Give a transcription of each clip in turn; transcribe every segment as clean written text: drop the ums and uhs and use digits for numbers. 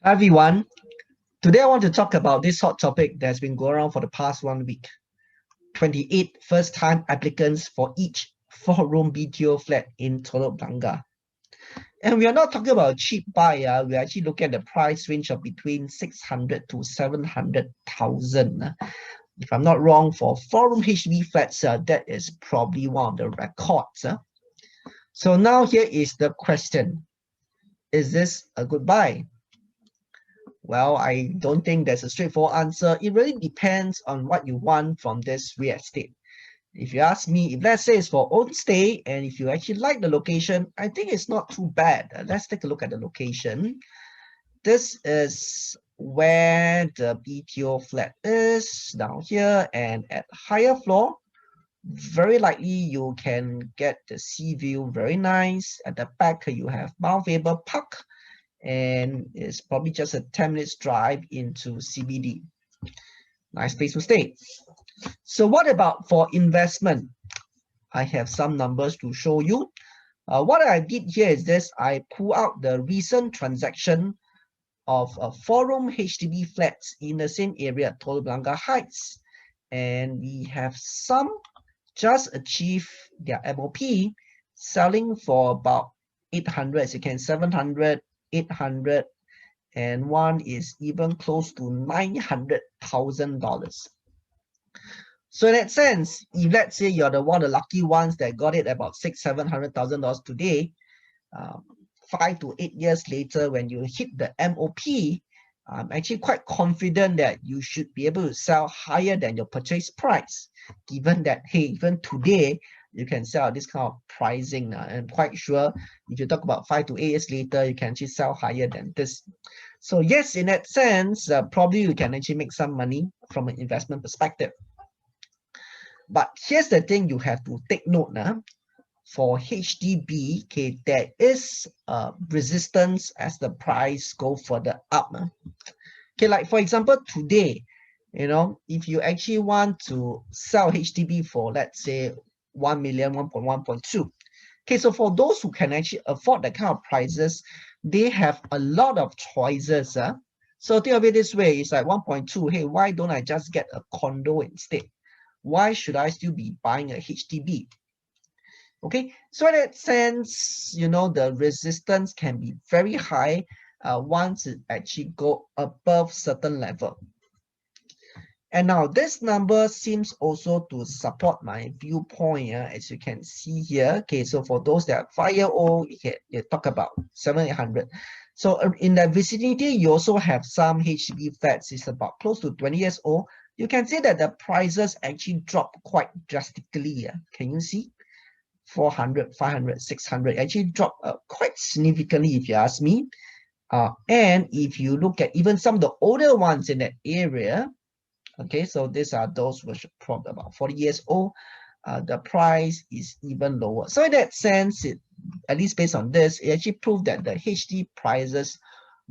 Hi everyone. Today I want to talk about this hot topic that's been going around for the past 1 week. 28 first-time applicants for each 4-room BTO flat in Telok Blangah. And we are not talking about a cheap buy. We actually look at the price range of between 600 to 700,000. If I'm not wrong, for 4-room HDB flats, that is probably one of the records. So now here is the question. Is this a good buy? Well, I don't think there's a straightforward answer. It really depends on what you want from this real estate. If you ask me, if let's say it's for own stay, and if you actually like the location, I think it's not too bad. Let's take a look at the location. This is where the BTO flat is down here, and at higher floor, very likely you can get the sea view, very nice. At the back, you have Mount Faber Park, and it's probably just a 10 minutes drive into CBD. Nice place to stay. So what about for investment? I have some numbers to show you. What I did here is this. I pull out the recent transaction of a 4-room HDB flats in the same area, Telok Blangah Heights. And we have some just achieved their MOP, selling for about 800, as you can, 700, 800, and one is even close to $900,000. So in that sense, if let's say you're the one of the lucky ones that got it about $600,000-700,000 today, 5 to 8 years later, when you hit the MOP, I'm actually quite confident that you should be able to sell higher than your purchase price, given that, hey, even today, you can sell this kind of pricing. I'm quite sure if you talk about 5 to 8 years later, you can actually sell higher than this. So yes, in that sense, probably you can actually make some money from an investment perspective. But here's the thing you have to take note now. For HDB, okay, there is resistance as the price go further up. Okay, like for example, today, if you actually want to sell HDB for, let's say, 1 million, 1.2. Okay, so for those who can actually afford that kind of prices, they have a lot of choices. So think of it this way, it's like 1.2. Hey, why don't I just get a condo instead? Why should I still be buying a HDB? Okay, so in that sense, the resistance can be very high once it actually go above certain level. And now this number seems also to support my viewpoint, as you can see here. Okay, so for those that are 5-year-old, you talk about 700-800. So in the vicinity, you also have some HDB flats. It's about close to 20 years old. You can see that the prices actually drop quite drastically. Can you see? 400, 500, 600 actually drop quite significantly if you ask me. And if you look at even some of the older ones in that area, okay, so these are those which are probably about 40 years old, the price is even lower. So in that sense, at least based on this, it actually proved that the HD prices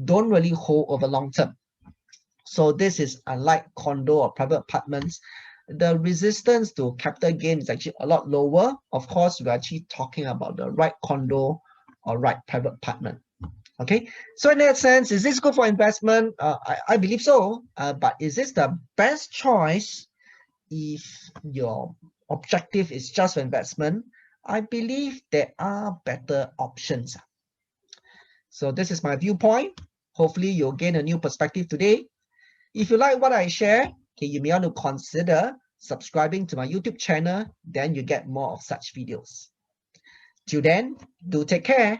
don't really hold over long term. So this is unlike condo or private apartments. The resistance to capital gain is actually a lot lower. Of course, we're actually talking about the right condo or right private apartment. Okay, so in that sense, is this good for investment? I believe so. But is this the best choice if your objective is just for investment? I believe there are better options. So this is my viewpoint. Hopefully, you'll gain a new perspective today. If you like what I share, okay, you may want to consider subscribing to my YouTube channel. Then you get more of such videos. Till then, do take care.